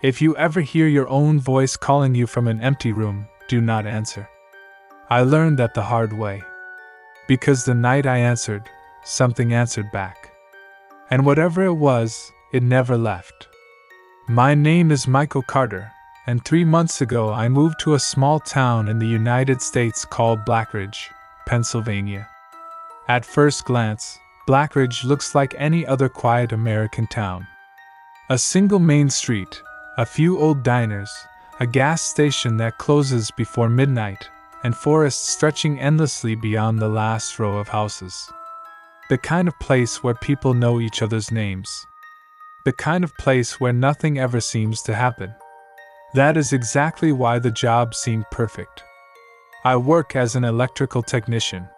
If you ever hear your own voice calling you from an empty room, do not answer. I learned that the hard way. Because the night I answered, something answered back. And whatever it was, it never left. My name is Michael Carter, and 3 months ago I moved to a small town in the United States called Blackridge, Pennsylvania. At first glance, Blackridge looks like any other quiet American town. A single main street, a few old diners, a gas station that closes before midnight, and forests stretching endlessly beyond the last row of houses. The kind of place where people know each other's names. The kind of place where nothing ever seems to happen. That is exactly why the job seemed perfect. I work as an electrical technician.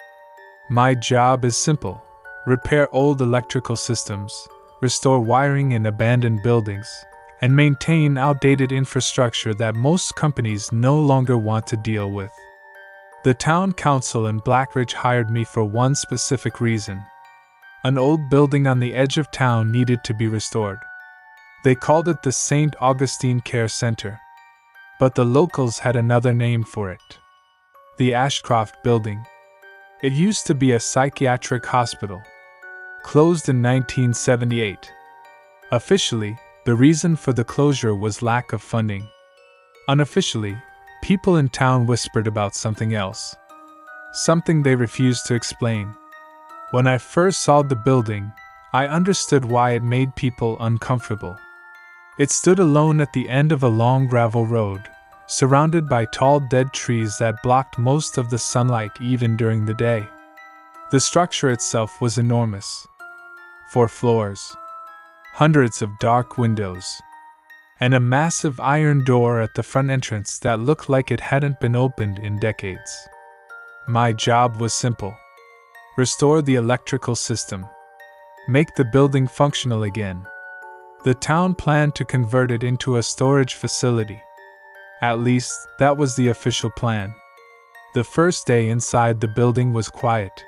My job is simple: repair old electrical systems, restore wiring in abandoned buildings, and maintain outdated infrastructure that most companies no longer want to deal with. The town council in Blackridge hired me for one specific reason. An old building on the edge of town needed to be restored. They called it the St. Augustine Care Center. But the locals had another name for it. The Ashcroft Building. It used to be a psychiatric hospital. Closed in 1978. Officially, the reason for the closure was lack of funding. Unofficially, people in town whispered about something else. Something they refused to explain. When I first saw the building, I understood why it made people uncomfortable. It stood alone at the end of a long gravel road, surrounded by tall dead trees that blocked most of the sunlight even during the day. The structure itself was enormous. 4 floors, hundreds of dark windows, and a massive iron door at the front entrance that looked like it hadn't been opened in decades. My job was simple: restore the electrical system, make the building functional again. The town planned to convert it into a storage facility. At least, that was the official plan. The first day inside the building was quiet.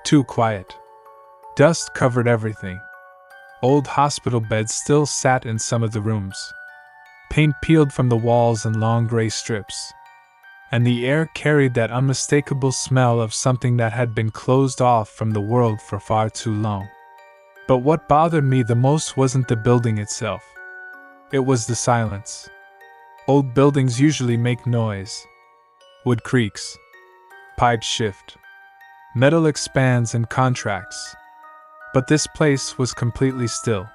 Too quiet. Dust covered everything. Old hospital beds still sat in some of the rooms. Paint peeled from the walls in long gray strips. And the air carried that unmistakable smell of something that had been closed off from the world for far too long. But what bothered me the most wasn't the building itself. It was the silence. Old buildings usually make noise. Wood creaks. Pipes shift. Metal expands and contracts. But this place was completely still.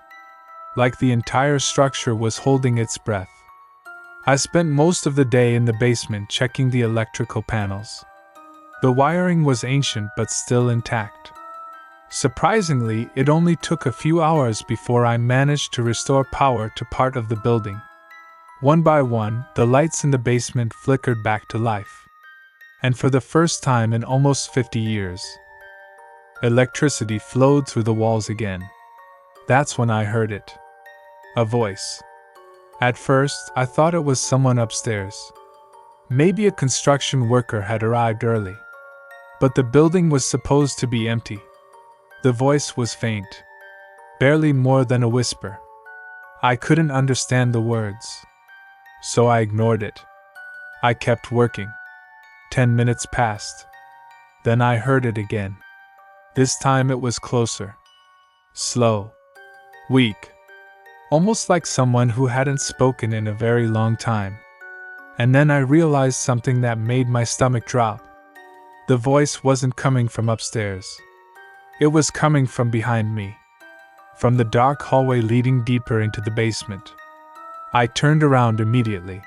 Like the entire structure was holding its breath. I spent most of the day in the basement checking the electrical panels. The wiring was ancient but still intact. Surprisingly, it only took a few hours before I managed to restore power to part of the building. One by one, the lights in the basement flickered back to life. And for the first time in almost 50 years, electricity flowed through the walls again. That's when I heard it. A voice. At first, I thought it was someone upstairs. Maybe a construction worker had arrived early. But the building was supposed to be empty. The voice was faint. Barely more than a whisper. I couldn't understand the words. So I ignored it. I kept working. 10 minutes passed. Then I heard it again. This time it was closer. Slow. Weak. Almost like someone who hadn't spoken in a very long time. And then I realized something that made my stomach drop. The voice wasn't coming from upstairs. It was coming from behind me. From the dark hallway leading deeper into the basement. I turned around immediately.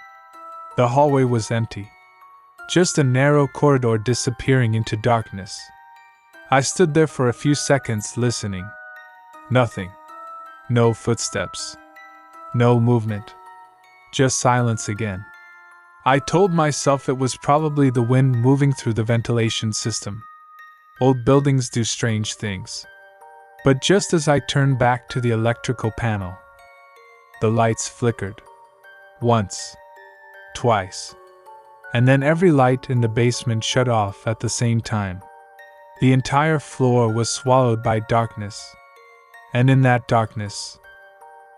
The hallway was empty. Just a narrow corridor disappearing into darkness. I stood there for a few seconds listening. Nothing. No footsteps. No movement. Just silence again. I told myself it was probably the wind moving through the ventilation system. Old buildings do strange things. But just as I turned back to the electrical panel, the lights flickered. Once. Twice. And then every light in the basement shut off at the same time. The entire floor was swallowed by darkness. And in that darkness,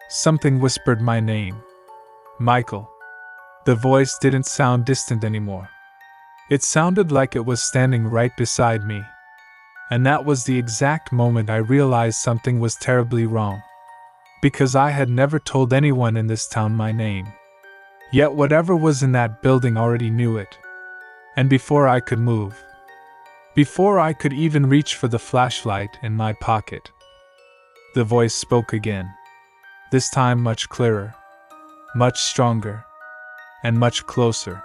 something whispered my name. Michael. The voice didn't sound distant anymore. It sounded like it was standing right beside me. And that was the exact moment I realized something was terribly wrong. Because I had never told anyone in this town my name. Yet whatever was in that building already knew it. And before I could move, before I could even reach for the flashlight in my pocket, the voice spoke again. This time much clearer, much stronger, and much closer.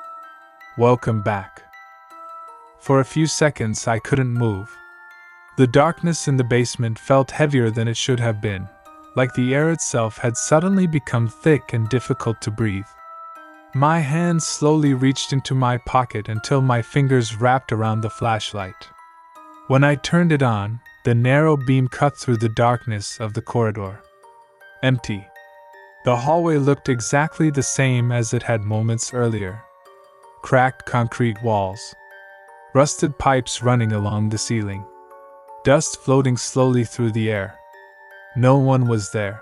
Welcome back. For a few seconds I couldn't move. The darkness in the basement felt heavier than it should have been, like the air itself had suddenly become thick and difficult to breathe. My hand slowly reached into my pocket until my fingers wrapped around the flashlight. When I turned it on, the narrow beam cut through the darkness of the corridor. Empty. The hallway looked exactly the same as it had moments earlier. Cracked concrete walls. Rusted pipes running along the ceiling. Dust floating slowly through the air. No one was there.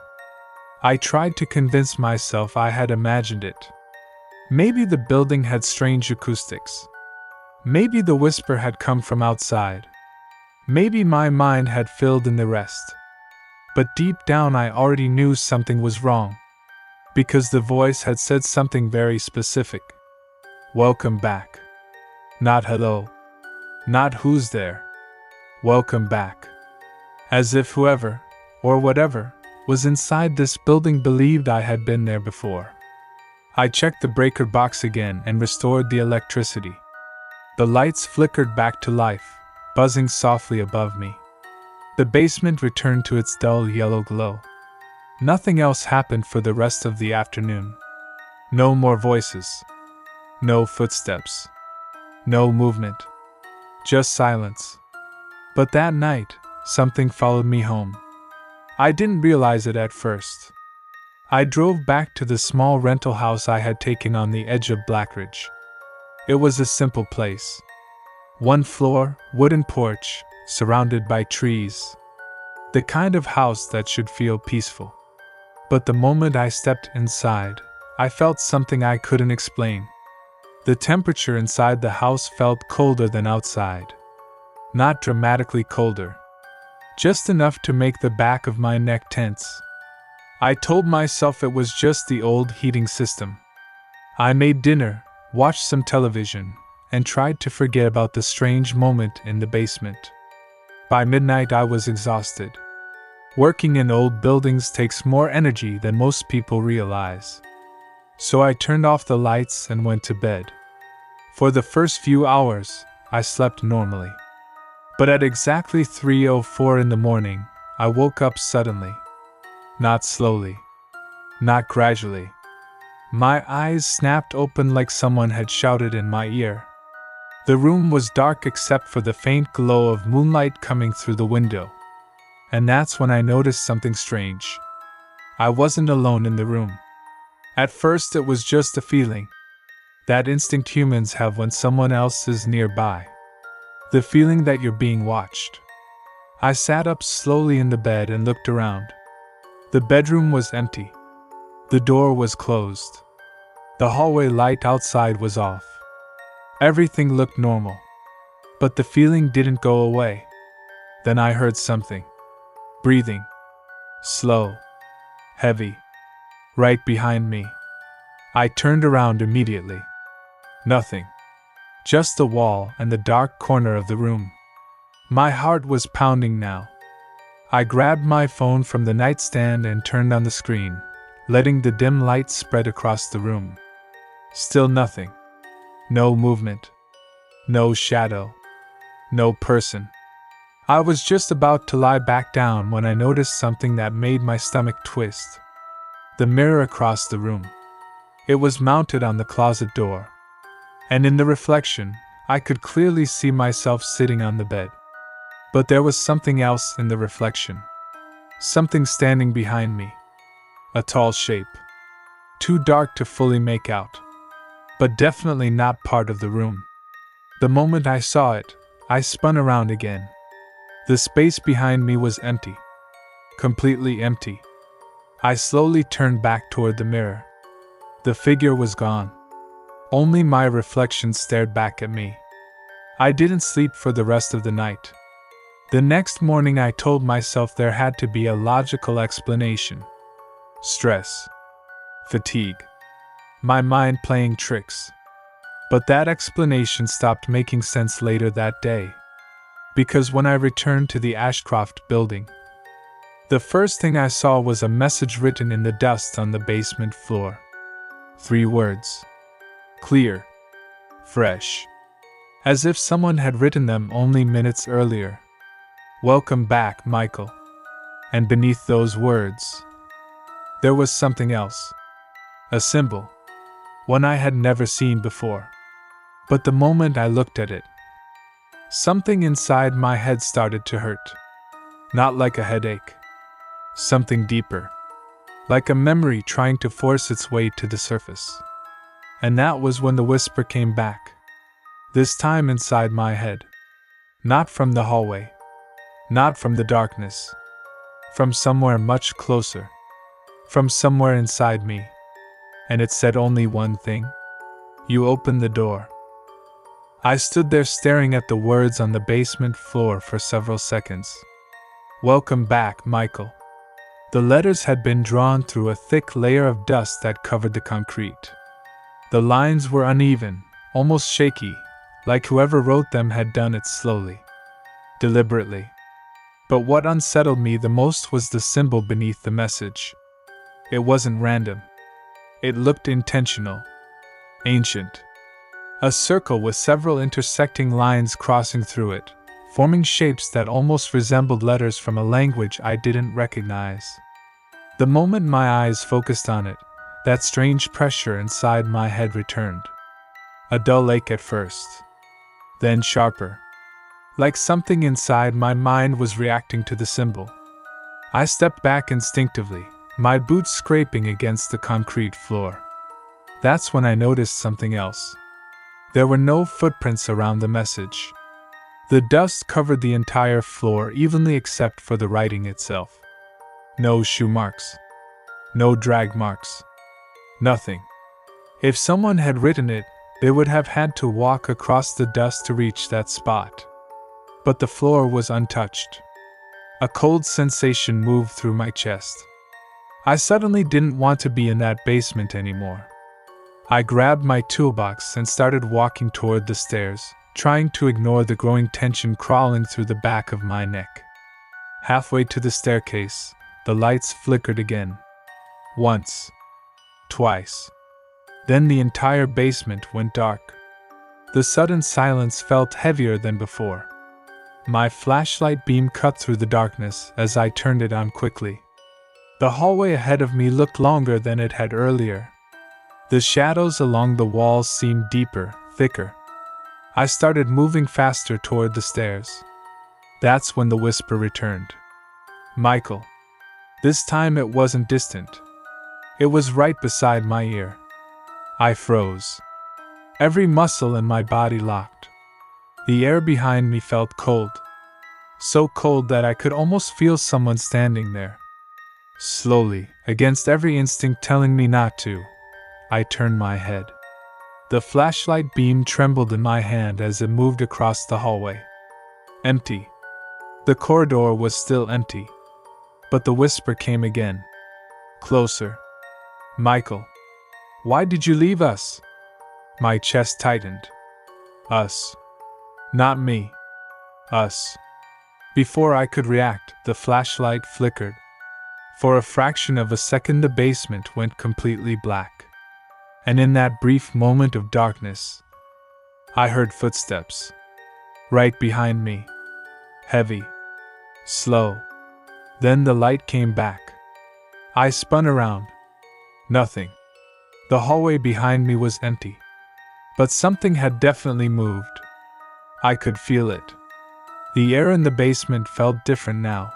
I tried to convince myself I had imagined it. Maybe the building had strange acoustics. Maybe the whisper had come from outside. Maybe my mind had filled in the rest. But deep down I already knew something was wrong. Because the voice had said something very specific. Welcome back. Not hello. Not who's there. Welcome back. As if whoever, or whatever, was inside this building believed I had been there before. I checked the breaker box again and restored the electricity. The lights flickered back to life, buzzing softly above me. The basement returned to its dull yellow glow. Nothing else happened for the rest of the afternoon. No more voices. No footsteps. No movement. Just silence. But that night, something followed me home. I didn't realize it at first. I drove back to the small rental house I had taken on the edge of Blackridge. It was a simple place. One floor, wooden porch, surrounded by trees. The kind of house that should feel peaceful. But the moment I stepped inside, I felt something I couldn't explain. The temperature inside the house felt colder than outside. Not dramatically colder. Just enough to make the back of my neck tense. I told myself it was just the old heating system. I made dinner, watched some television, and tried to forget about the strange moment in the basement. By midnight I was exhausted. Working in old buildings takes more energy than most people realize. So I turned off the lights and went to bed. For the first few hours, I slept normally. But at exactly 3:04 in the morning, I woke up suddenly. Not slowly. Not gradually. My eyes snapped open like someone had shouted in my ear. The room was dark except for the faint glow of moonlight coming through the window. And that's when I noticed something strange. I wasn't alone in the room. At first it was just a feeling. That instinct humans have when someone else is nearby. The feeling that you're being watched. I sat up slowly in the bed and looked around. The bedroom was empty. The door was closed. The hallway light outside was off. Everything looked normal. But the feeling didn't go away. Then I heard something. Breathing. Slow. Heavy. Right behind me. I turned around immediately. Nothing. Just the wall and the dark corner of the room. My heart was pounding now. I grabbed my phone from the nightstand and turned on the screen, letting the dim light spread across the room. Still nothing. No movement. No shadow. No person. I was just about to lie back down when I noticed something that made my stomach twist. The mirror across the room. It was mounted on the closet door. And in the reflection, I could clearly see myself sitting on the bed. But there was something else in the reflection. Something standing behind me. A tall shape. Too dark to fully make out. But definitely not part of the room. The moment I saw it, I spun around again. The space behind me was empty. Completely empty. I slowly turned back toward the mirror. The figure was gone. Only my reflection stared back at me. I didn't sleep for the rest of the night. The next morning I told myself there had to be a logical explanation. Stress. Fatigue. My mind playing tricks. But that explanation stopped making sense later that day. Because when I returned to the Ashcroft building, the first thing I saw was a message written in the dust on the basement floor. 3 words. Clear. Fresh. As if someone had written them only minutes earlier. Welcome back, Michael. And beneath those words, there was something else. A symbol. One I had never seen before. But the moment I looked at it, something inside my head started to hurt. Not like a headache. Something deeper. Like a memory trying to force its way to the surface. And that was when the whisper came back. This time inside my head. Not from the hallway. Not from the darkness. From somewhere much closer. From somewhere inside me. And it said only one thing. You opened the door. I stood there staring at the words on the basement floor for several seconds. Welcome back, Michael. The letters had been drawn through a thick layer of dust that covered the concrete. The lines were uneven, almost shaky, like whoever wrote them had done it slowly, deliberately. But what unsettled me the most was the symbol beneath the message. It wasn't random. It looked intentional, ancient. A circle with several intersecting lines crossing through it, forming shapes that almost resembled letters from a language I didn't recognize. The moment my eyes focused on it, that strange pressure inside my head returned. A dull ache at first, then sharper. Like something inside my mind was reacting to the symbol. I stepped back instinctively, my boots scraping against the concrete floor. That's when I noticed something else. There were no footprints around the message. The dust covered the entire floor evenly except for the writing itself. No shoe marks. No drag marks. Nothing. If someone had written it, they would have had to walk across the dust to reach that spot. But the floor was untouched. A cold sensation moved through my chest. I suddenly didn't want to be in that basement anymore. I grabbed my toolbox and started walking toward the stairs, trying to ignore the growing tension crawling through the back of my neck. Halfway to the staircase, the lights flickered again. Once. Twice. Then the entire basement went dark. The sudden silence felt heavier than before. My flashlight beam cut through the darkness as I turned it on quickly. The hallway ahead of me looked longer than it had earlier. The shadows along the walls seemed deeper, thicker. I started moving faster toward the stairs. That's when the whisper returned. Michael. This time it wasn't distant. It was right beside my ear. I froze. Every muscle in my body locked. The air behind me felt cold. So cold that I could almost feel someone standing there. Slowly, against every instinct telling me not to, I turned my head. The flashlight beam trembled in my hand as it moved across the hallway. Empty. The corridor was still empty. But the whisper came again. Closer. Michael. Why did you leave us? My chest tightened. Us. Not me. Us. Before I could react, the flashlight flickered. For a fraction of a second the basement went completely black. And in that brief moment of darkness, I heard footsteps. Right behind me. Heavy. Slow. Then the light came back. I spun around. Nothing. The hallway behind me was empty. But something had definitely moved. I could feel it. The air in the basement felt different now.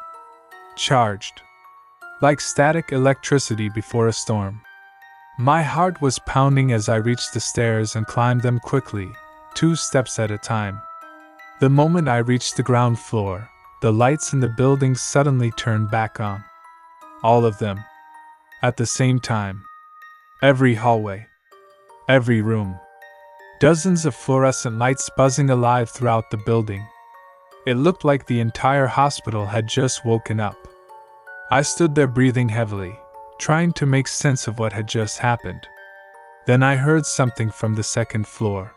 Charged. Like static electricity before a storm. My heart was pounding as I reached the stairs and climbed them quickly, 2 steps at a time. The moment I reached the ground floor, the lights in the building suddenly turned back on. All of them. At the same time. Every hallway. Every room. Dozens of fluorescent lights buzzing alive throughout the building. It looked like the entire hospital had just woken up. I stood there breathing heavily, trying to make sense of what had just happened. Then I heard something from the second floor.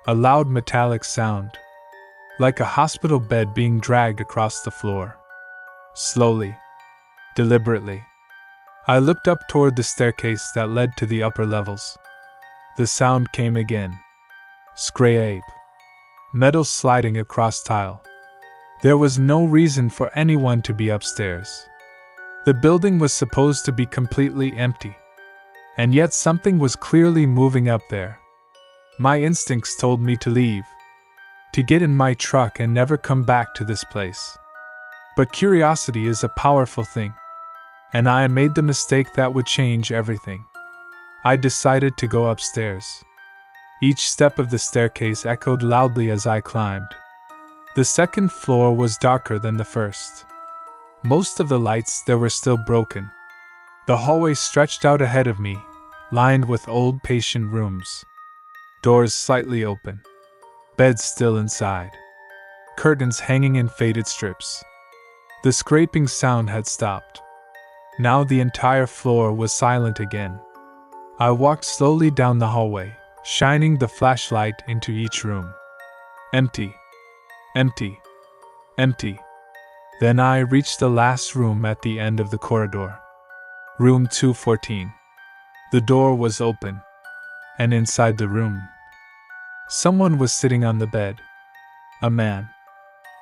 A loud metallic sound, like a hospital bed being dragged across the floor. Slowly, deliberately. I looked up toward the staircase that led to the upper levels. The sound came again. Scrape. Metal sliding across tile. There was no reason for anyone to be upstairs. The building was supposed to be completely empty. And yet something was clearly moving up there. My instincts told me to leave. To get in my truck and never come back to this place. But curiosity is a powerful thing. And I made the mistake that would change everything. I decided to go upstairs. Each step of the staircase echoed loudly as I climbed. The second floor was darker than the first. Most of the lights there were still broken. The hallway stretched out ahead of me, lined with old patient rooms. Doors slightly open. Beds still inside. Curtains hanging in faded strips. The scraping sound had stopped. Now the entire floor was silent again. I walked slowly down the hallway, shining the flashlight into each room. Empty. Empty. Empty. Then I reached the last room at the end of the corridor. Room 214. The door was open. And inside the room, someone was sitting on the bed. A man.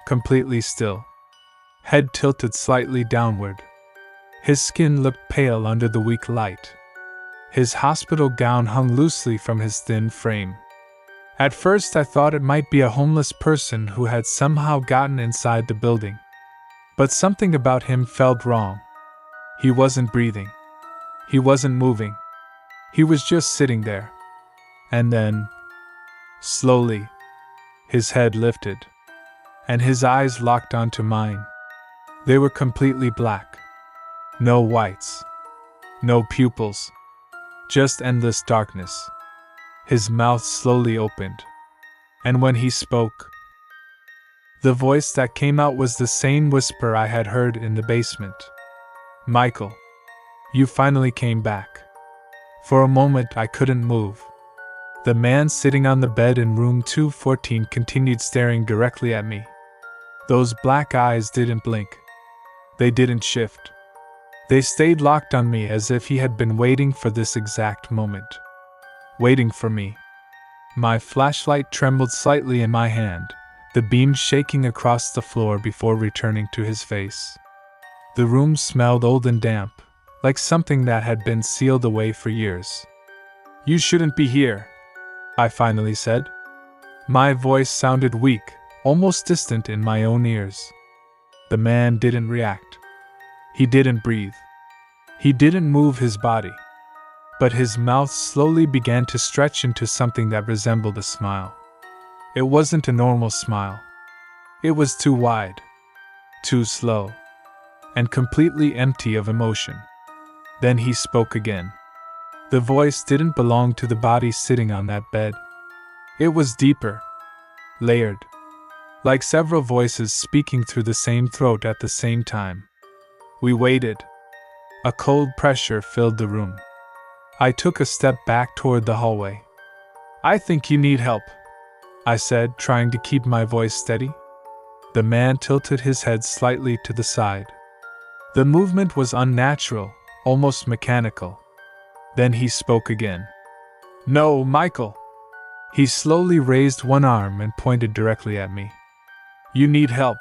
Completely still. Head tilted slightly downward. His skin looked pale under the weak light. His hospital gown hung loosely from his thin frame. At first I thought it might be a homeless person who had somehow gotten inside the building. But something about him felt wrong. He wasn't breathing. He wasn't moving. He was just sitting there. And then, slowly, his head lifted, and his eyes locked onto mine. They were completely black. No whites. No pupils. Just endless darkness. His mouth slowly opened. And when he spoke, the voice that came out was the same whisper I had heard in the basement. Michael, you finally came back. For a moment I couldn't move. The man sitting on the bed in room 214 continued staring directly at me. Those black eyes didn't blink. They didn't shift. They stayed locked on me as if he had been waiting for this exact moment. Waiting for me. My flashlight trembled slightly in my hand, the beam shaking across the floor before returning to his face. The room smelled old and damp, like something that had been sealed away for years. You shouldn't be here, I finally said. My voice sounded weak, almost distant in my own ears. The man didn't react. He didn't breathe. He didn't move his body. But his mouth slowly began to stretch into something that resembled a smile. It wasn't a normal smile. It was too wide, too slow, and completely empty of emotion. Then he spoke again. The voice didn't belong to the body sitting on that bed. It was deeper, layered, like several voices speaking through the same throat at the same time. We waited. A cold pressure filled the room. I took a step back toward the hallway. I think you need help, I said, trying to keep my voice steady. The man tilted his head slightly to the side. The movement was unnatural, almost mechanical. Then he spoke again. No, Michael. He slowly raised one arm and pointed directly at me. You need help.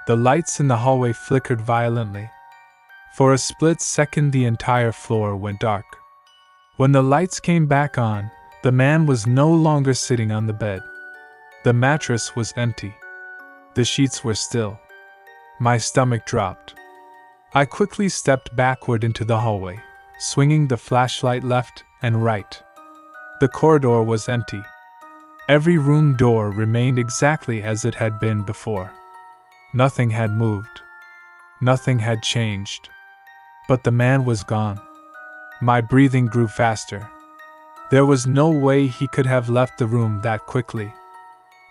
The lights in the hallway flickered violently. For a split second the entire floor went dark. When the lights came back on, the man was no longer sitting on the bed. The mattress was empty. The sheets were still. My stomach dropped. I quickly stepped backward into the hallway, swinging the flashlight left and right. The corridor was empty. Every room door remained exactly as it had been before. Nothing had moved. Nothing had changed. But the man was gone. My breathing grew faster. There was no way he could have left the room that quickly.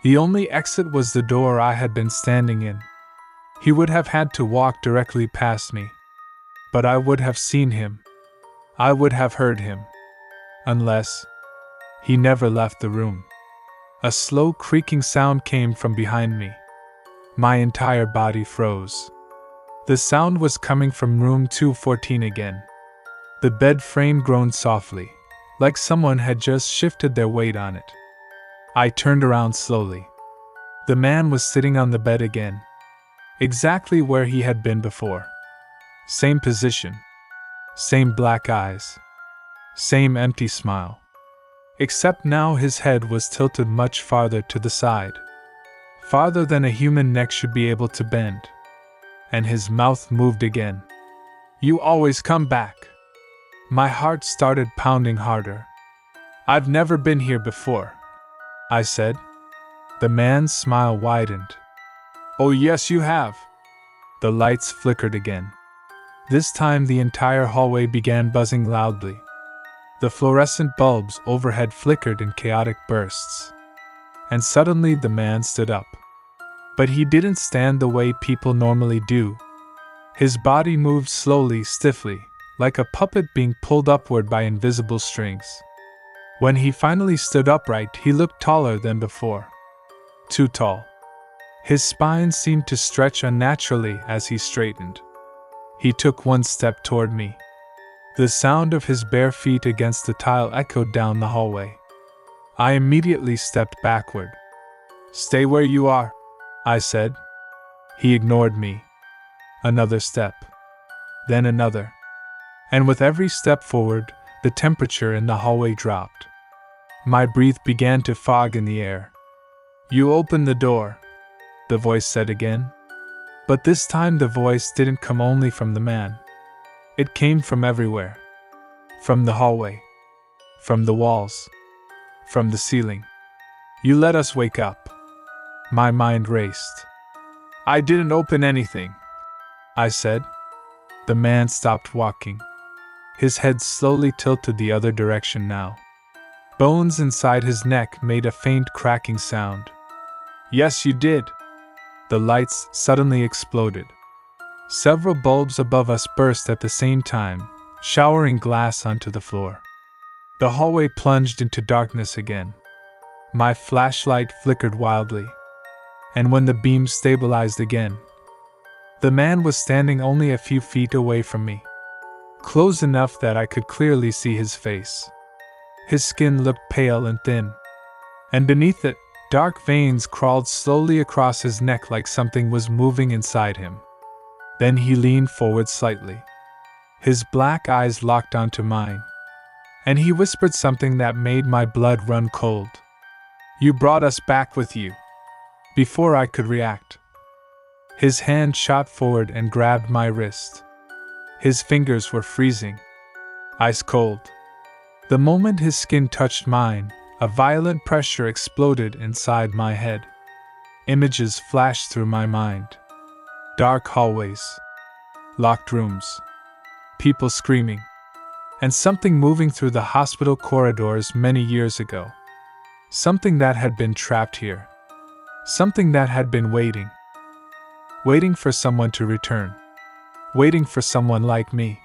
The only exit was the door I had been standing in. He would have had to walk directly past me. But I would have seen him. I would have heard him. Unless he never left the room. A slow creaking sound came from behind me. My entire body froze. The sound was coming from room 214 again. The bed frame groaned softly, like someone had just shifted their weight on it. I turned around slowly. The man was sitting on the bed again. Exactly where he had been before. Same position. Same black eyes. Same empty smile. Except now his head was tilted much farther to the side. Farther than a human neck should be able to bend. And his mouth moved again. "You always come back." My heart started pounding harder. "I've never been here before," I said. The man's smile widened. "Oh yes you have." The lights flickered again. This time the entire hallway began buzzing loudly. The fluorescent bulbs overhead flickered in chaotic bursts. And suddenly the man stood up. But he didn't stand the way people normally do. His body moved slowly, stiffly, like a puppet being pulled upward by invisible strings. When he finally stood upright, he looked taller than before. Too tall. His spine seemed to stretch unnaturally as he straightened. He took one step toward me. The sound of his bare feet against the tile echoed down the hallway. I immediately stepped backward. "Stay where you are," I said. He ignored me. Another step. Then another. And with every step forward, the temperature in the hallway dropped. My breath began to fog in the air. "You open the door," the voice said again. But this time the voice didn't come only from the man. It came from everywhere. From the hallway. From the walls. From the ceiling. "You let us wake up." My mind raced. "I didn't open anything," I said. The man stopped walking. His head slowly tilted the other direction now. Bones inside his neck made a faint cracking sound. "Yes, you did." The lights suddenly exploded. Several bulbs above us burst at the same time, showering glass onto the floor. The hallway plunged into darkness again. My flashlight flickered wildly. And when the beam stabilized again, the man was standing only a few feet away from me. Close enough that I could clearly see his face. His skin looked pale and thin. And beneath it, dark veins crawled slowly across his neck like something was moving inside him. Then he leaned forward slightly. His black eyes locked onto mine. And he whispered something that made my blood run cold. "You brought us back with you." Before I could react, his hand shot forward and grabbed my wrist. His fingers were freezing. Ice cold. The moment his skin touched mine, a violent pressure exploded inside my head. Images flashed through my mind. Dark hallways. Locked rooms. People screaming. And something moving through the hospital corridors many years ago. Something that had been trapped here. Something that had been waiting. Waiting for someone to return. Waiting for someone like me.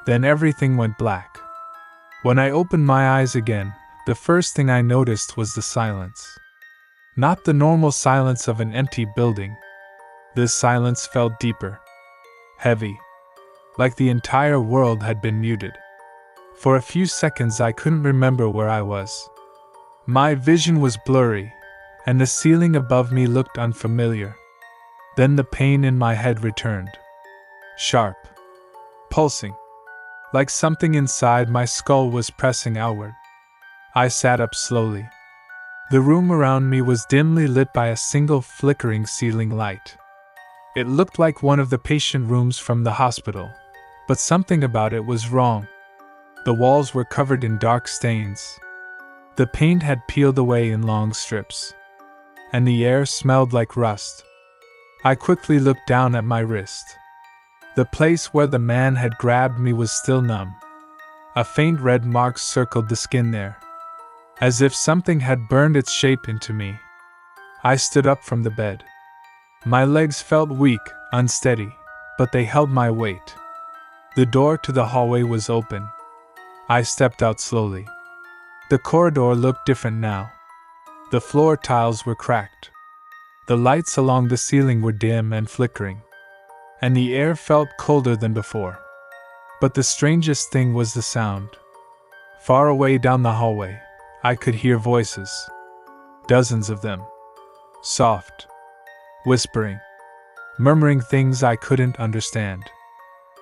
Then everything went black. When I opened my eyes again, the first thing I noticed was the silence. Not the normal silence of an empty building. This silence felt deeper. Heavy. Like the entire world had been muted. For a few seconds I couldn't remember where I was. My vision was blurry, and the ceiling above me looked unfamiliar. Then the pain in my head returned. Sharp. Pulsing. Like something inside my skull was pressing outward. I sat up slowly. The room around me was dimly lit by a single flickering ceiling light. It looked like one of the patient rooms from the hospital, but something about it was wrong. The walls were covered in dark stains. The paint had peeled away in long strips. And the air smelled like rust. I quickly looked down at my wrist. The place where the man had grabbed me was still numb. A faint red mark circled the skin there, as if something had burned its shape into me. I stood up from the bed. My legs felt weak, unsteady, but they held my weight. The door to the hallway was open. I stepped out slowly. The corridor looked different now. The floor tiles were cracked. The lights along the ceiling were dim and flickering, and the air felt colder than before. But the strangest thing was the sound. Far away down the hallway, I could hear voices. Dozens of them. Soft. Whispering. Murmuring things I couldn't understand.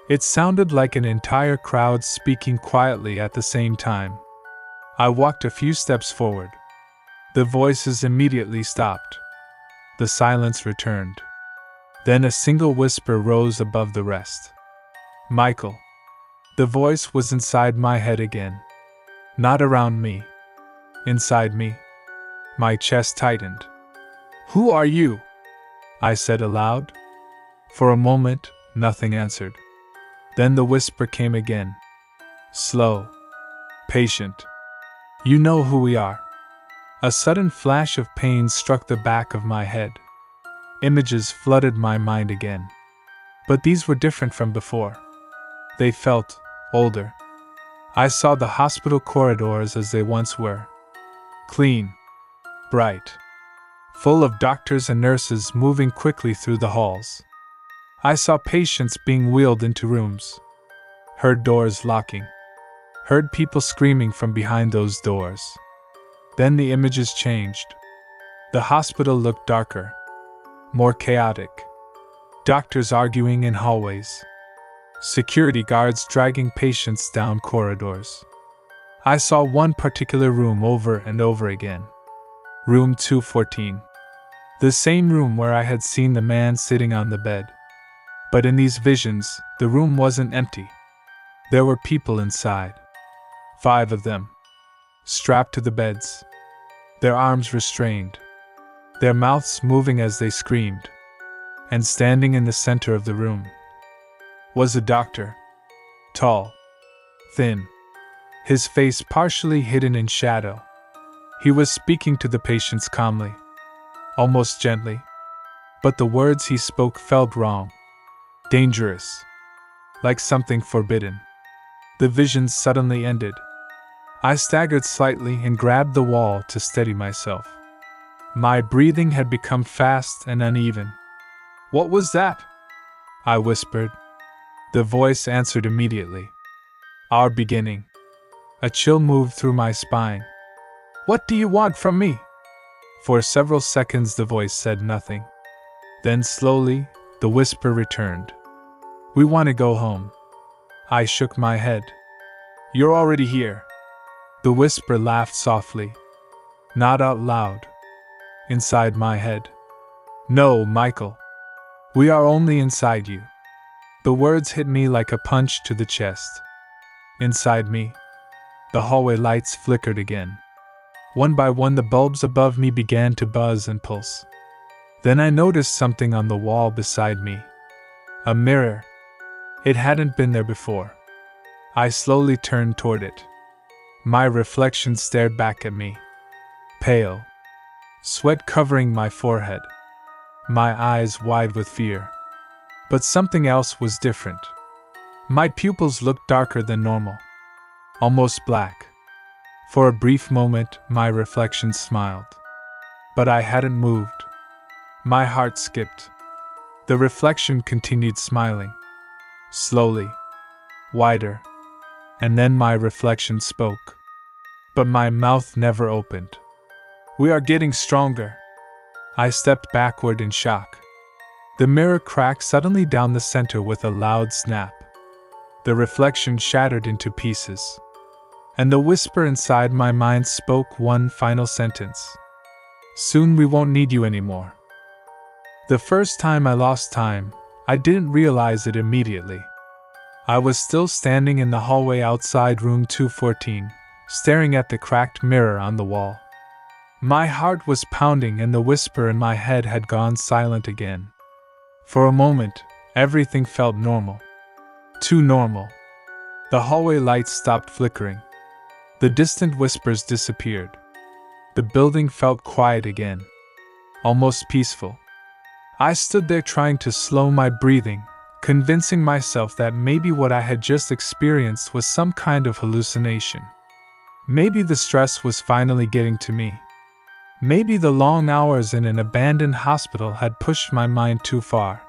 It sounded like an entire crowd speaking quietly at the same time. I walked a few steps forward. The voices immediately stopped. The silence returned. Then a single whisper rose above the rest. Michael. The voice was inside my head again. Not around me. Inside me. My chest tightened. "Who are you?" I said aloud. For a moment, nothing answered. Then the whisper came again. Slow. Patient. "You know who we are." A sudden flash of pain struck the back of my head. Images flooded my mind again. But these were different from before. They felt older. I saw the hospital corridors as they once were. Clean. Bright. Full of doctors and nurses moving quickly through the halls. I saw patients being wheeled into rooms. Heard doors locking. Heard people screaming from behind those doors. Then the images changed. The hospital looked darker. More chaotic. Doctors arguing in hallways. Security guards dragging patients down corridors. I saw one particular room over and over again. Room 214. The same room where I had seen the man sitting on the bed. But in these visions, the room wasn't empty. There were people inside. 5 of them. Strapped to the beds. Their arms restrained. Their mouths moving as they screamed. And standing in the center of the room was a doctor. Tall. Thin. His face partially hidden in shadow. He was speaking to the patients calmly. Almost gently. But the words he spoke felt wrong. Dangerous. Like something forbidden. The visions suddenly ended. I staggered slightly and grabbed the wall to steady myself. My breathing had become fast and uneven. "What was that?" I whispered. The voice answered immediately. "Our beginning." A chill moved through my spine. "What do you want from me?" For several seconds the voice said nothing. Then slowly, the whisper returned. "We want to go home." I shook my head. "You're already here." The whisper laughed softly. Not out loud. Inside my head. "No, Michael. We are only inside you." The words hit me like a punch to the chest. Inside me. The hallway lights flickered again. One by one the bulbs above me began to buzz and pulse. Then I noticed something on the wall beside me. A mirror. It hadn't been there before. I slowly turned toward it. My reflection stared back at me. Pale. Sweat covering my forehead. My eyes wide with fear. But something else was different. My pupils looked darker than normal. Almost black. For a brief moment, my reflection smiled. But I hadn't moved. My heart skipped. The reflection continued smiling. Slowly. Wider. And then my reflection spoke. But my mouth never opened. "We are getting stronger." I stepped backward in shock. The mirror cracked suddenly down the center with a loud snap. The reflection shattered into pieces. And the whisper inside my mind spoke one final sentence. "Soon we won't need you anymore." The first time I lost time, I didn't realize it immediately. I was still standing in the hallway outside room 214, staring at the cracked mirror on the wall. My heart was pounding and the whisper in my head had gone silent again. For a moment, everything felt normal. Too normal. The hallway lights stopped flickering. The distant whispers disappeared. The building felt quiet again, almost peaceful. I stood there trying to slow my breathing, convincing myself that maybe what I had just experienced was some kind of hallucination. Maybe the stress was finally getting to me. Maybe the long hours in an abandoned hospital had pushed my mind too far.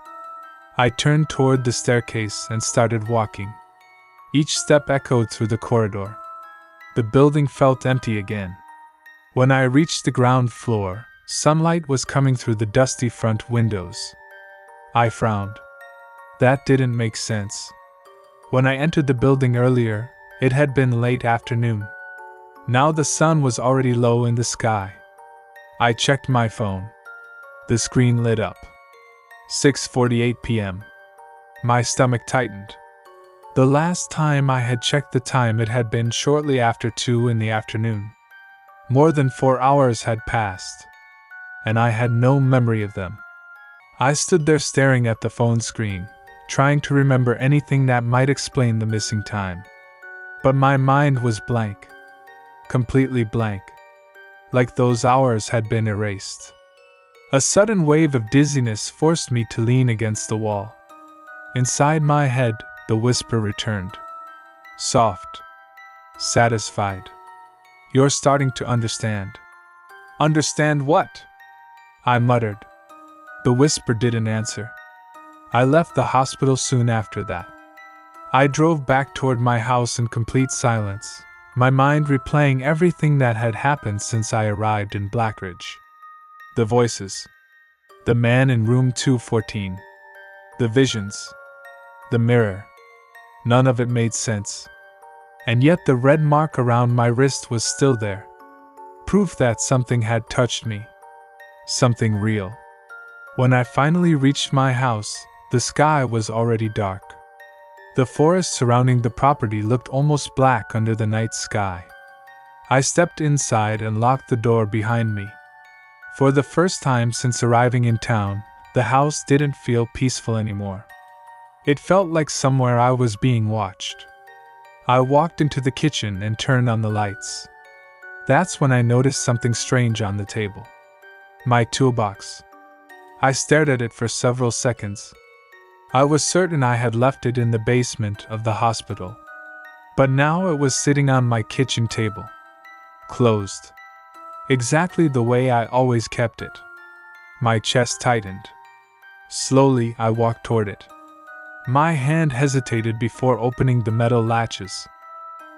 I turned toward the staircase and started walking. Each step echoed through the corridor. The building felt empty again. When I reached the ground floor, sunlight was coming through the dusty front windows. I frowned. That didn't make sense. When I entered the building earlier, it had been late afternoon. Now the sun was already low in the sky. I checked my phone. The screen lit up. 6:48 p.m. My stomach tightened. The last time I had checked the time, it had been shortly after 2 in the afternoon. More than 4 hours had passed, and I had no memory of them. I stood there staring at the phone screen, trying to remember anything that might explain the missing time. But my mind was blank. Completely blank. Like those hours had been erased. A sudden wave of dizziness forced me to lean against the wall. Inside my head, the whisper returned. Soft. Satisfied. You're starting to understand. Understand what? I muttered. The whisper didn't answer. I left the hospital soon after that. I drove back toward my house in complete silence, my mind replaying everything that had happened since I arrived in Blackridge. The voices. The man in room 214. The visions. The mirror. None of it made sense. And yet the red mark around my wrist was still there. Proof that something had touched me. Something real. When I finally reached my house, the sky was already dark. The forest surrounding the property looked almost black under the night sky. I stepped inside and locked the door behind me. For the first time since arriving in town, the house didn't feel peaceful anymore. It felt like somewhere I was being watched. I walked into the kitchen and turned on the lights. That's when I noticed something strange on the table. My toolbox. I stared at it for several seconds. I was certain I had left it in the basement of the hospital. But now it was sitting on my kitchen table. Closed. Exactly the way I always kept it. My chest tightened. Slowly, I walked toward it. My hand hesitated before opening the metal latches.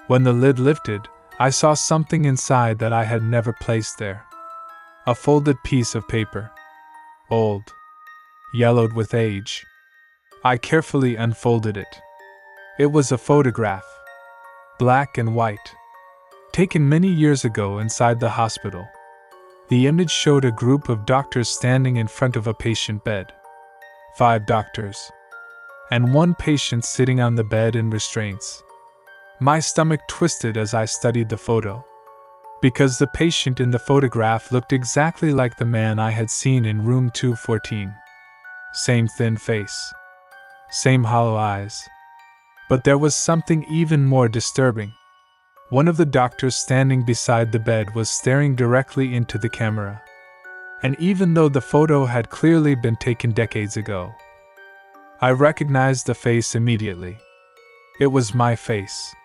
When the lid lifted, I saw something inside that I had never placed there. A folded piece of paper. Old. Yellowed with age. I carefully unfolded it. It was a photograph. Black and white. Taken many years ago inside the hospital. The image showed a group of doctors standing in front of a patient bed. 5 doctors. And 1 patient sitting on the bed in restraints. My stomach twisted as I studied the photo. Because the patient in the photograph looked exactly like the man I had seen in room 214. Same thin face. Same hollow eyes. But there was something even more disturbing. One of the doctors standing beside the bed was staring directly into the camera. And even though the photo had clearly been taken decades ago, I recognized the face immediately. It was my face.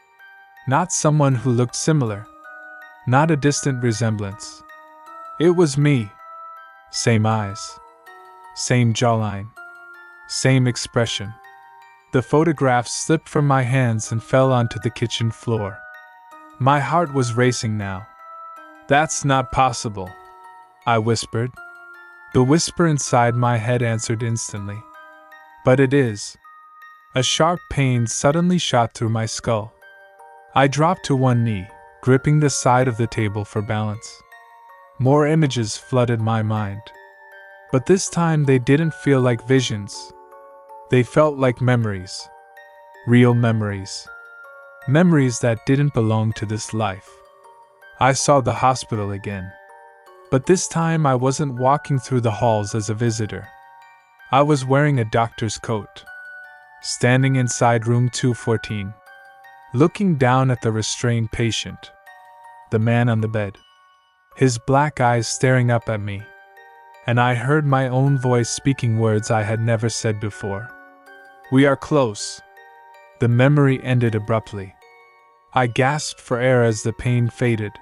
Not someone who looked similar. Not a distant resemblance. It was me. Same eyes. Same jawline. Same expression. The photograph slipped from my hands and fell onto the kitchen floor. My heart was racing now. That's not possible, I whispered. The whisper inside my head answered instantly. But it is. A sharp pain suddenly shot through my skull. I dropped to one knee, gripping the side of the table for balance. More images flooded my mind. But this time they didn't feel like visions. They felt like memories. Real memories. Memories that didn't belong to this life. I saw the hospital again. But this time I wasn't walking through the halls as a visitor. I was wearing a doctor's coat. Standing inside room 214. looking down at the restrained patient, the man on the bed, his black eyes staring up at me. And I heard my own voice speaking words I had never said before. "We are close." The memory ended abruptly. I gasped for air as the pain faded.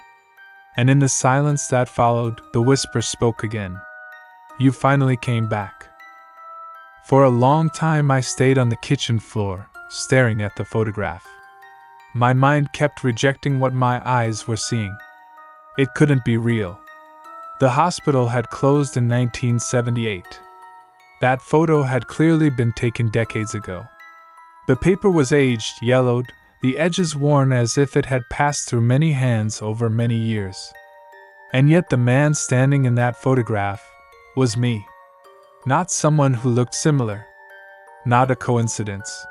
And in the silence that followed, the whisper spoke again. "You finally came back." For a long time I stayed on the kitchen floor, staring at the photograph. My mind kept rejecting what my eyes were seeing. It couldn't be real. The hospital had closed in 1978. That photo had clearly been taken decades ago. The paper was aged, yellowed, the edges worn as if it had passed through many hands over many years. And yet the man standing in that photograph was me. Not someone who looked similar. Not a coincidence.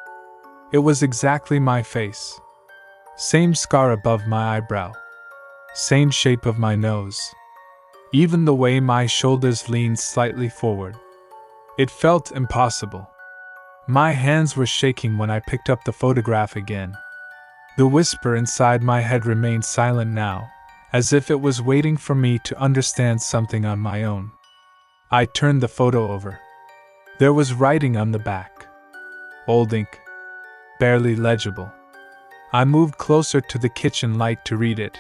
It was exactly my face. Same scar above my eyebrow. Same shape of my nose. Even the way my shoulders leaned slightly forward. It felt impossible. My hands were shaking when I picked up the photograph again. The whisper inside my head remained silent now, as if it was waiting for me to understand something on my own. I turned the photo over. There was writing on the back. Old ink. Barely legible. I moved closer to the kitchen light to read it.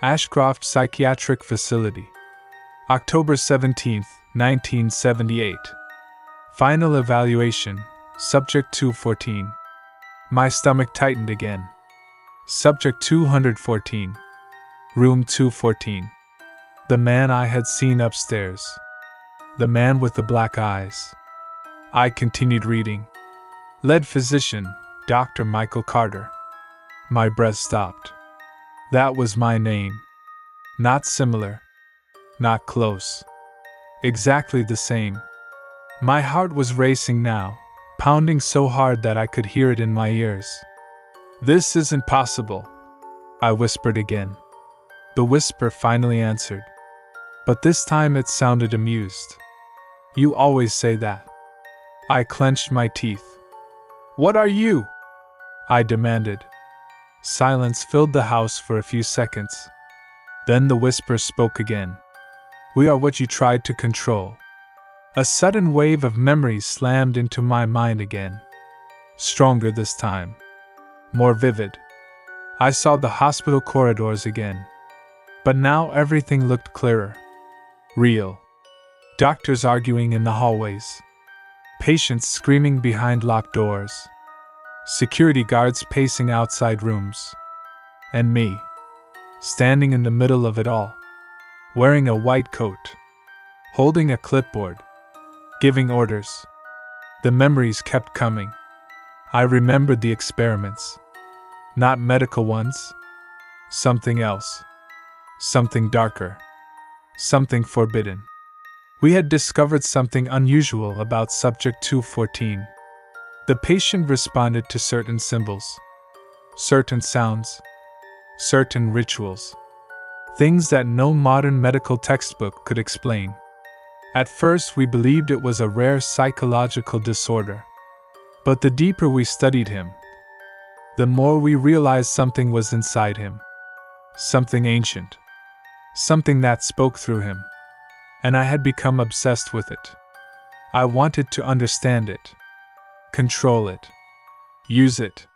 Ashcroft Psychiatric Facility. October 17, 1978. Final evaluation. Subject 214. My stomach tightened again. Subject 214. Room 214. The man I had seen upstairs. The man with the black eyes. I continued reading. Lead physician, Dr. Michael Carter. My breath stopped. That was my name. Not similar. Not close. Exactly the same. My heart was racing now, pounding so hard that I could hear it in my ears. "This isn't possible," I whispered again. The whisper finally answered. But this time it sounded amused. "You always say that." I clenched my teeth. "What are you?" I demanded. Silence filled the house for a few seconds. Then the whisper spoke again. "We are what you tried to control." A sudden wave of memories slammed into my mind again. Stronger this time. More vivid. I saw the hospital corridors again. But now everything looked clearer. Real. Doctors arguing in the hallways. Patients screaming behind locked doors. Security guards pacing outside rooms. And me. Standing in the middle of it all. Wearing a white coat. Holding a clipboard. Giving orders. The memories kept coming. I remembered the experiments. Not medical ones. Something else. Something darker. Something forbidden. We had discovered something unusual about Subject 214. The patient responded to certain symbols. Certain sounds. Certain rituals. Things that no modern medical textbook could explain. At first we believed it was a rare psychological disorder. But the deeper we studied him, the more we realized something was inside him. Something ancient. Something that spoke through him. And I had become obsessed with it. I wanted to understand it. Control it. Use it.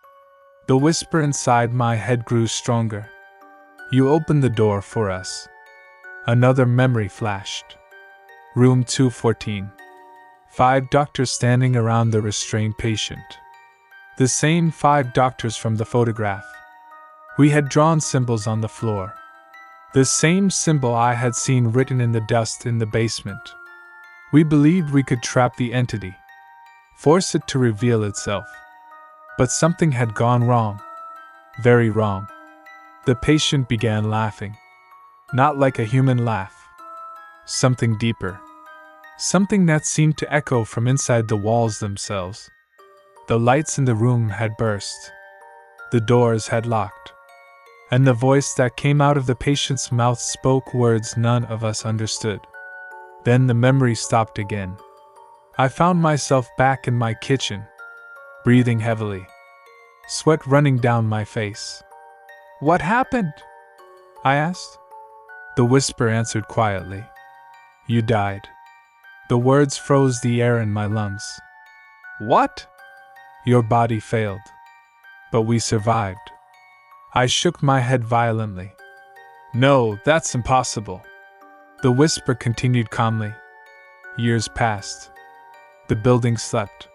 The whisper inside my head grew stronger. "You opened the door for us." Another memory flashed. Room 214. 5 doctors standing around the restrained patient. The same 5 doctors from the photograph. We had drawn symbols on the floor. The same symbol I had seen written in the dust in the basement. We believed we could trap the entity. Force it to reveal itself. But something had gone wrong. Very wrong. The patient began laughing. Not like a human laugh. Something deeper. Something that seemed to echo from inside the walls themselves. The lights in the room had burst. The doors had locked. And the voice that came out of the patient's mouth spoke words none of us understood. Then the memory stopped again. I found myself back in my kitchen, breathing heavily. sweat running down my face. "What happened?" I asked. The whisper answered quietly. "You died." The words froze the air in my lungs. "What?" "Your body failed. But we survived." I shook my head violently. "No, that's impossible." The whisper continued calmly. "Years passed. The building slept.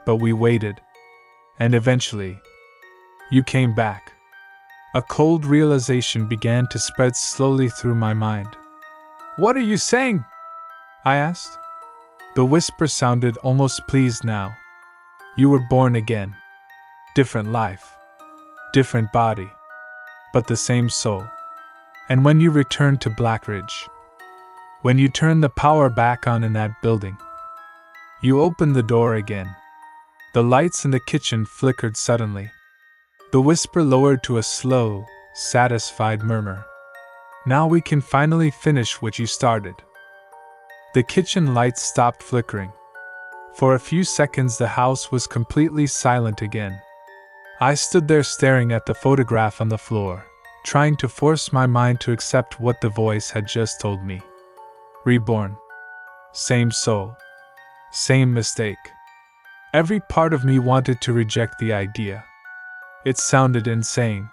But we waited. And eventually, you came back." A cold realization began to spread slowly through my mind. "What are you saying?" I asked. The whisper sounded almost pleased now. "You were born again. Different life. Different body. But the same soul. And when you returned to Blackridge, when you turned the power back on in that building, you opened the door again. The lights in the kitchen flickered suddenly. The whisper lowered to a slow, satisfied murmur. Now we can finally finish what you started." The kitchen lights stopped flickering. For a few seconds the house was completely silent again. I stood there staring at the photograph on the floor, trying to force my mind to accept what the voice had just told me. Reborn. Same soul. Same mistake. Every part of me wanted to reject the idea. It sounded insane.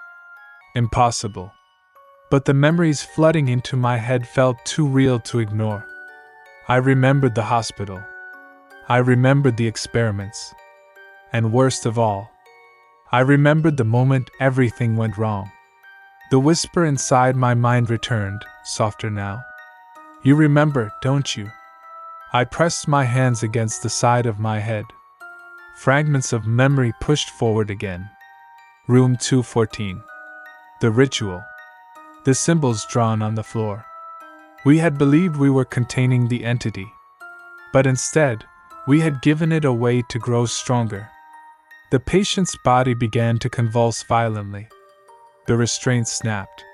Impossible. But the memories flooding into my head felt too real to ignore. I remembered the hospital. I remembered the experiments. And worst of all, I remembered the moment everything went wrong. The whisper inside my mind returned, softer now. "You remember, don't you?" I pressed my hands against the side of my head. Fragments of memory pushed forward again. Room 214. The ritual. The symbols drawn on the floor. We had believed we were containing the entity. But instead, we had given it a way to grow stronger. The patient's body began to convulse violently. The restraint snapped.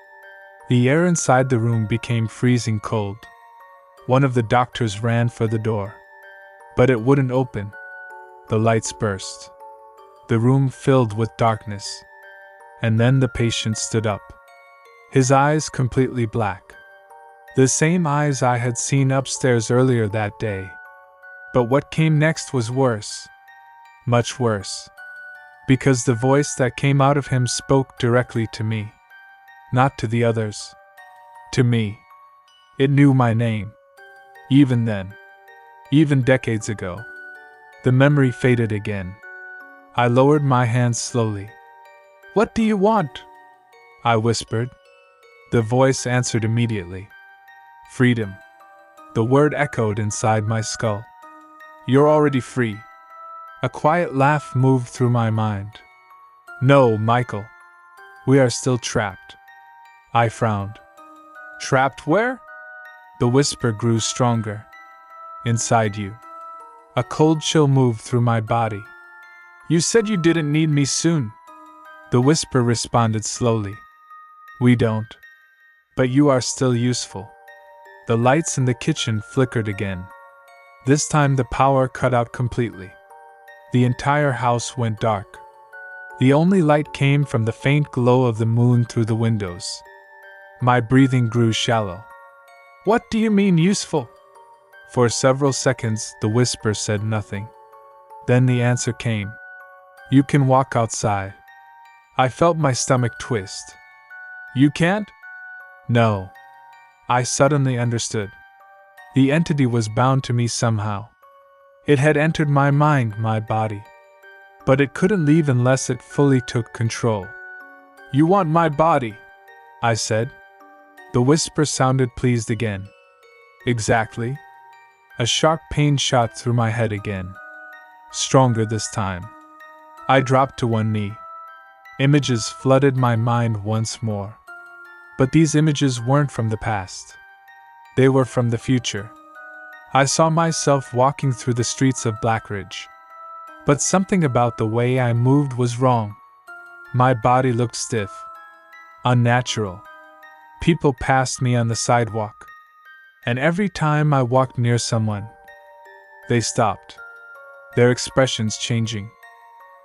The air inside the room became freezing cold. One of the doctors ran for the door. But it wouldn't open. The lights burst. The room filled with darkness. And then the patient stood up. His eyes completely black. The same eyes I had seen upstairs earlier that day. But what came next was worse. Much worse. Because the voice that came out of him spoke directly to me. Not to the others. To me. It knew my name. Even then. Even decades ago. The memory faded again. I lowered my hands slowly. "What do you want?" I whispered. The voice answered immediately. "Freedom." The word echoed inside my skull. "You're already free." A quiet laugh moved through my mind. "No, Michael. We are still trapped." I frowned. "Trapped where?" The whisper grew stronger. "Inside you." A cold chill moved through my body. "You said you didn't need me soon." The whisper responded slowly. "We don't. But you are still useful." The lights in the kitchen flickered again. This time the power cut out completely. The entire house went dark. The only light came from the faint glow of the moon through the windows. My breathing grew shallow. "What do you mean useful?" For several seconds the whisper said nothing. Then the answer came. "You can walk outside." I felt my stomach twist. "You can't?" "No." I suddenly understood. The entity was bound to me somehow. It had entered my mind, my body. But it couldn't leave unless it fully took control. "You want my body?" I said. The whisper sounded pleased again. "Exactly." A sharp pain shot through my head again. Stronger this time. I dropped to one knee. Images flooded my mind once more. But these images weren't from the past. They were from the future. I saw myself walking through the streets of Blackridge. But something about the way I moved was wrong. My body looked stiff. Unnatural. People passed me on the sidewalk. And every time I walked near someone, they stopped. Their expressions changing.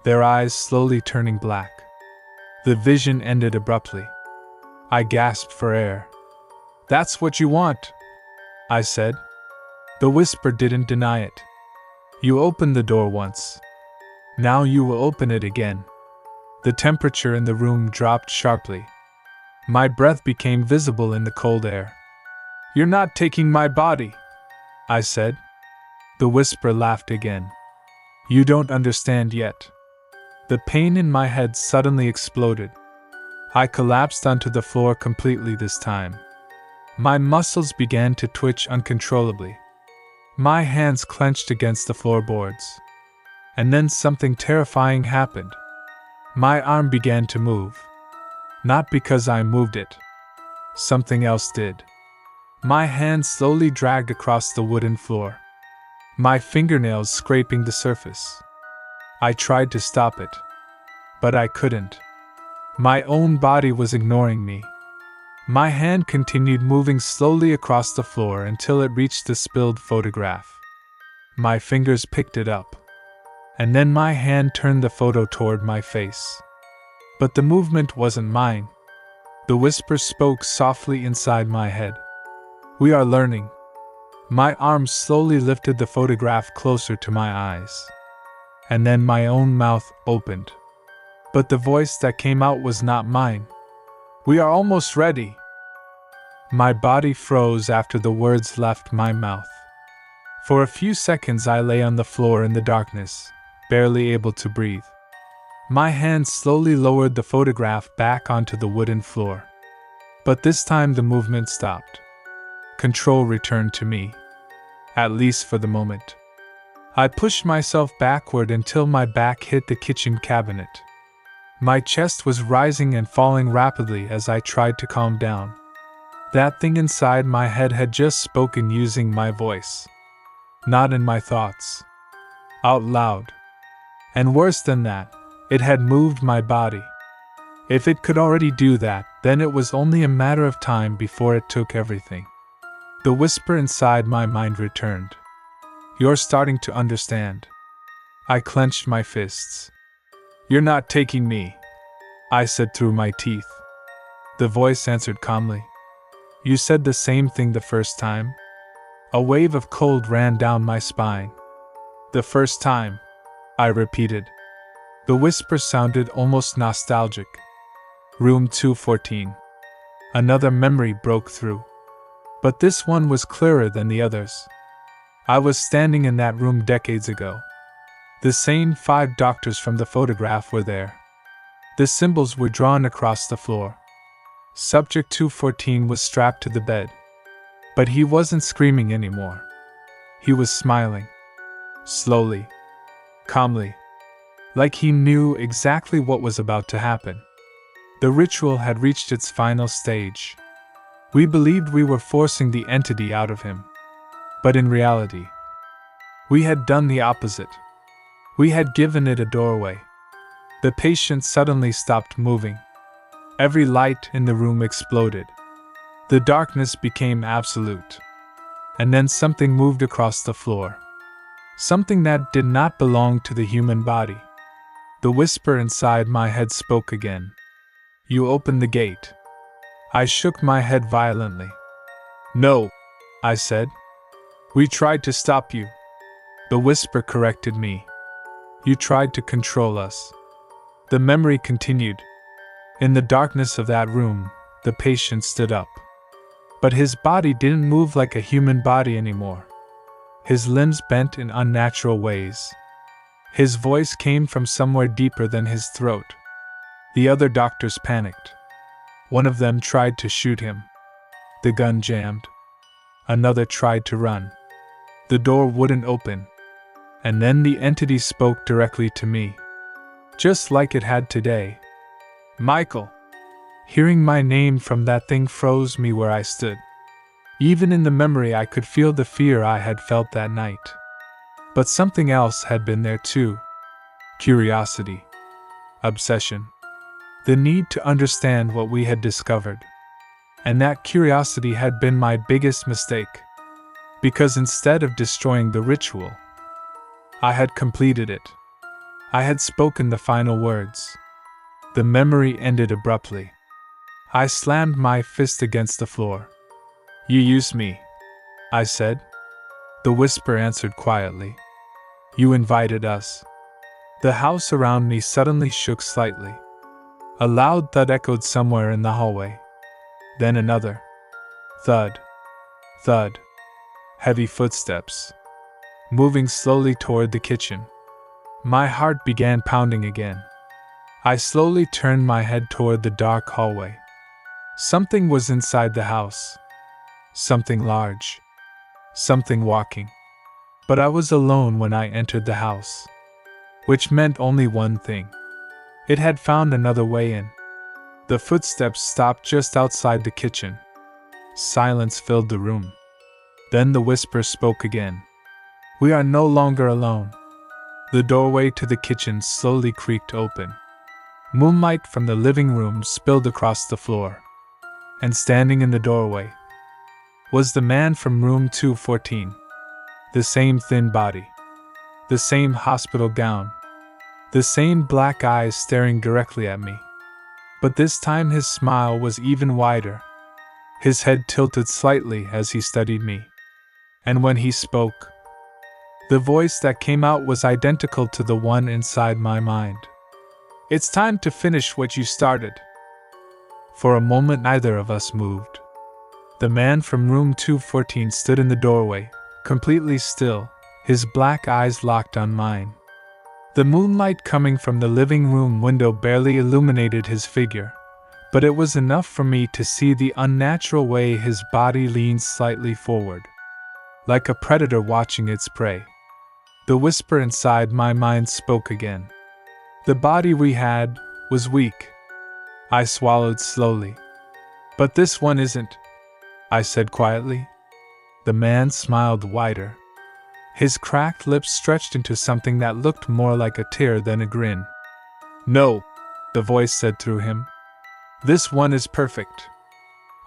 their eyes slowly turning black. The vision ended abruptly. I gasped for air. "That's what you want," I said. The whisper didn't deny it. "You opened the door once. Now you will open it again." The temperature in the room dropped sharply. My breath became visible in the cold air. "You're not taking my body," I said. The whisper laughed again. "You don't understand yet." The pain in my head suddenly exploded. I collapsed onto the floor completely this time. My muscles began to twitch uncontrollably. My hands clenched against the floorboards. And then something terrifying happened. My arm began to move. Not because I moved it. Something else did. My hand slowly dragged across the wooden floor, my fingernails scraping the surface. I tried to stop it, but I couldn't. My own body was ignoring me. My hand continued moving slowly across the floor until it reached the spilled photograph. My fingers picked it up, and then my hand turned the photo toward my face. But the movement wasn't mine. The whisper spoke softly inside my head. "We are learning." My arm slowly lifted the photograph closer to my eyes. And then my own mouth opened. But the voice that came out was not mine. "We are almost ready." My body froze after the words left my mouth. For a few seconds I lay on the floor in the darkness, barely able to breathe. My hand slowly lowered the photograph back onto the wooden floor. But this time the movement stopped. Control returned to me. At least for the moment. I pushed myself backward until my back hit the kitchen cabinet. My chest was rising and falling rapidly as I tried to calm down. That thing inside my head had just spoken using my voice. Not in my thoughts. Out loud. And worse than that, it had moved my body. If it could already do that, then it was only a matter of time before it took everything. The whisper inside my mind returned. "You're starting to understand." I clenched my fists. "You're not taking me," I said through my teeth. The voice answered calmly. "You said the same thing the first time." A wave of cold ran down my spine. "The first time," I repeated. The whisper sounded almost nostalgic. Room 214. Another memory broke through. But this one was clearer than the others. I was standing in that room decades ago. The same 5 doctors from the photograph were there. The symbols were drawn across the floor. Subject 214 was strapped to the bed. But he wasn't screaming anymore. He was smiling. Slowly. Calmly. Like he knew exactly what was about to happen. The ritual had reached its final stage. We believed we were forcing the entity out of him. But in reality, we had done the opposite. We had given it a doorway. The patient suddenly stopped moving. Every light in the room exploded. The darkness became absolute. And then something moved across the floor. Something that did not belong to the human body. The whisper inside my head spoke again. "You opened the gate." I shook my head violently. "No," I said. "We tried to stop you." The whisper corrected me. "You tried to control us." The memory continued. In the darkness of that room, the patient stood up. But his body didn't move like a human body anymore. His limbs bent in unnatural ways. His voice came from somewhere deeper than his throat. The other doctors panicked. One of them tried to shoot him. The gun jammed. Another tried to run. The door wouldn't open. And then the entity spoke directly to me. Just like it had today. "Michael." Hearing my name from that thing froze me where I stood. Even in the memory I could feel the fear I had felt that night. But something else had been there too. Curiosity. Obsession. The need to understand what we had discovered. And that curiosity had been my biggest mistake. Because instead of destroying the ritual, I had completed it. I had spoken the final words. The memory ended abruptly. I slammed my fist against the floor. "You used me," I said. The whisper answered quietly. "You invited us." The house around me suddenly shook slightly. A loud thud echoed somewhere in the hallway. Then another. Thud. Thud. Heavy footsteps. Moving slowly toward the kitchen. My heart began pounding again. I slowly turned my head toward the dark hallway. Something was inside the house. Something large. Something walking. But I was alone when I entered the house. Which meant only one thing. It had found another way in. The footsteps stopped just outside the kitchen. Silence filled the room. Then the whisper spoke again. "We are no longer alone." The doorway to the kitchen slowly creaked open. Moonlight from the living room spilled across the floor. And standing in the doorway was the man from room 214. The same thin body. The same hospital gown. The same black eyes staring directly at me. But this time his smile was even wider. His head tilted slightly as he studied me. And when he spoke, the voice that came out was identical to the one inside my mind. "It's time to finish what you started." For a moment neither of us moved. The man from room 214 stood in the doorway, completely still, his black eyes locked on mine. The moonlight coming from the living room window barely illuminated his figure, but it was enough for me to see the unnatural way his body leaned slightly forward, like a predator watching its prey. The whisper inside my mind spoke again. The body we had was weak. I swallowed slowly. "But this one isn't," I said quietly. The man smiled wider. His cracked lips stretched into something that looked more like a tear than a grin. "No," the voice said through him. "This one is perfect."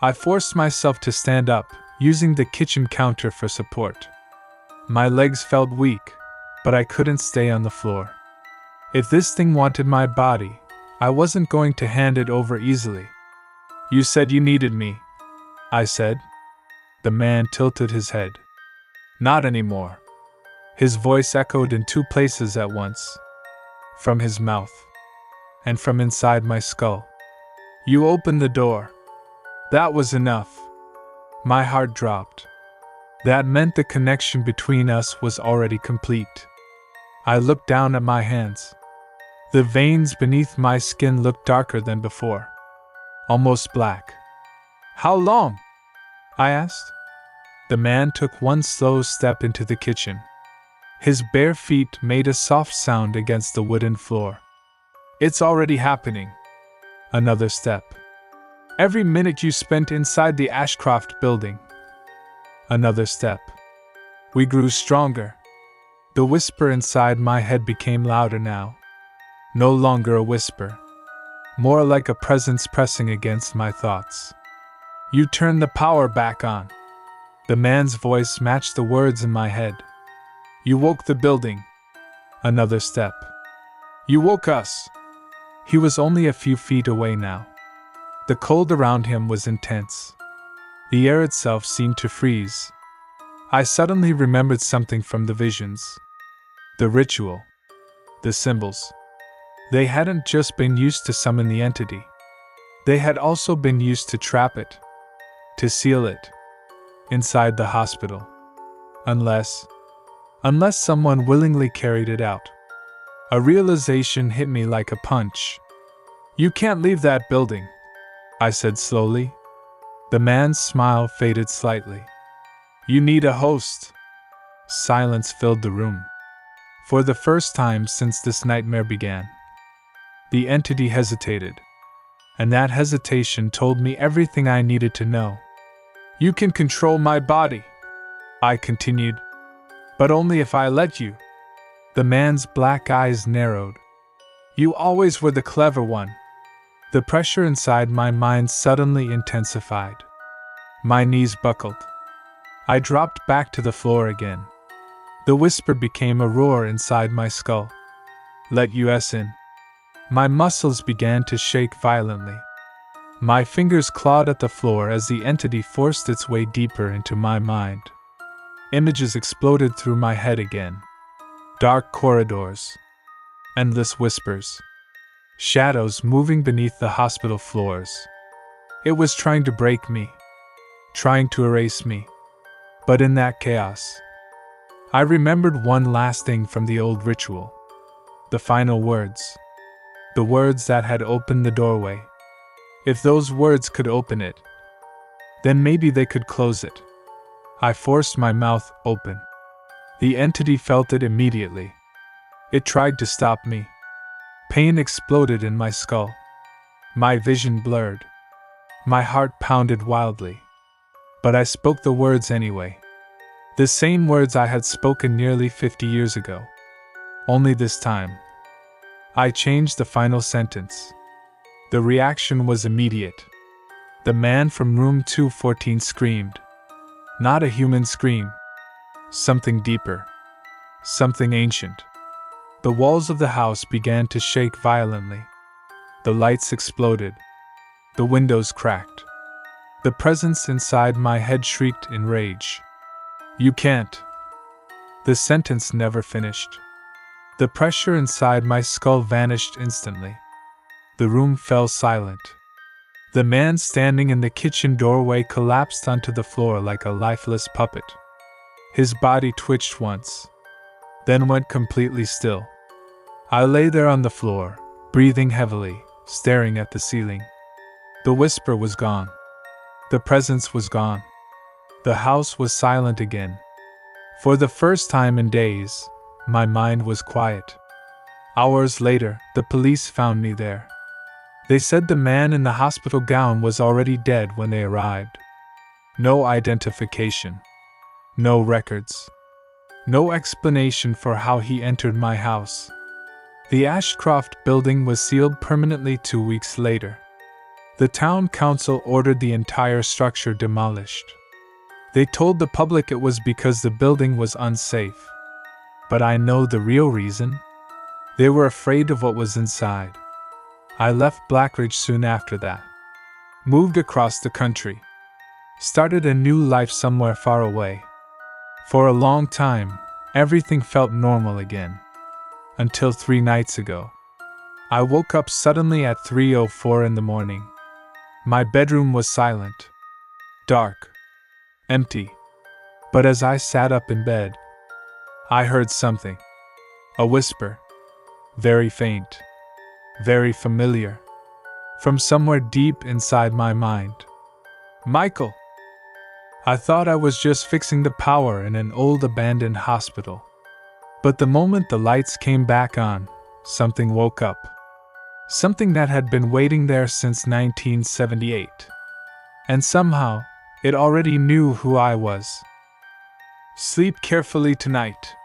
I forced myself to stand up, using the kitchen counter for support. My legs felt weak, but I couldn't stay on the floor. If this thing wanted my body, I wasn't going to hand it over easily. "You said you needed me," I said. The man tilted his head. "Not anymore." His voice echoed in two places at once. From his mouth. And from inside my skull. "You opened the door." That was enough. My heart dropped. That meant the connection between us was already complete. I looked down at my hands. The veins beneath my skin looked darker than before. Almost black. "How long?" I asked. The man took one slow step into the kitchen. His bare feet made a soft sound against the wooden floor. "It's already happening." Another step. "Every minute you spent inside the Ashcroft building." Another step. We grew stronger. The whisper inside my head became louder now. No longer a whisper. More like a presence pressing against my thoughts. "You turned the power back on." The man's voice matched the words in my head. "You woke the building." Another step. "You woke us." He was only a few feet away now. The cold around him was intense. The air itself seemed to freeze. I suddenly remembered something from the visions. The ritual. The symbols. They hadn't just been used to summon the entity. They had also been used to trap it. To seal it. Inside the hospital. Unless someone willingly carried it out. A realization hit me like a punch. "You can't leave that building," I said slowly. The man's smile faded slightly. "You need a host." Silence filled the room. For the first time since this nightmare began. The entity hesitated. And that hesitation told me everything I needed to know. "You can control my body," I continued. "But only if I let you." The man's black eyes narrowed. "You always were the clever one." The pressure inside my mind suddenly intensified. My knees buckled. I dropped back to the floor again. The whisper became a roar inside my skull. Let us in. My muscles began to shake violently. My fingers clawed at the floor as the entity forced its way deeper into my mind. Images exploded through my head again. Dark corridors. Endless whispers. Shadows moving beneath the hospital floors. It was trying to break me. Trying to erase me. But in that chaos, I remembered one last thing from the old ritual. The final words. The words that had opened the doorway. If those words could open it, then maybe they could close it. I forced my mouth open. The entity felt it immediately. It tried to stop me. Pain exploded in my skull. My vision blurred. My heart pounded wildly. But I spoke the words anyway. The same words I had spoken nearly 50 years ago. Only this time, I changed the final sentence. The reaction was immediate. The man from room 214 screamed. Not a human scream. Something deeper. Something ancient. The walls of the house began to shake violently. The lights exploded. The windows cracked. The presence inside my head shrieked in rage. You can't. The sentence never finished. The pressure inside my skull vanished instantly. The room fell silent. The man standing in the kitchen doorway collapsed onto the floor like a lifeless puppet. His body twitched once, then went completely still. I lay there on the floor, breathing heavily, staring at the ceiling. The whisper was gone. The presence was gone. The house was silent again. For the first time in days, my mind was quiet. Hours later, the police found me there. They said the man in the hospital gown was already dead when they arrived. No identification. No records. No explanation for how he entered my house. The Ashcroft building was sealed permanently 2 weeks later. The town council ordered the entire structure demolished. They told the public it was because the building was unsafe. But I know the real reason. They were afraid of what was inside. I left Blackridge soon after that. Moved across the country. Started a new life somewhere far away. For a long time, everything felt normal again. Until 3 nights ago. I woke up suddenly at 3:04 in the morning. My bedroom was silent. Dark. Empty. But as I sat up in bed, I heard something. A whisper. Very faint. Very familiar. From somewhere deep inside my mind. Michael! I thought I was just fixing the power in an old abandoned hospital. But the moment the lights came back on, something woke up. Something that had been waiting there since 1978. And somehow, it already knew who I was. Sleep carefully tonight.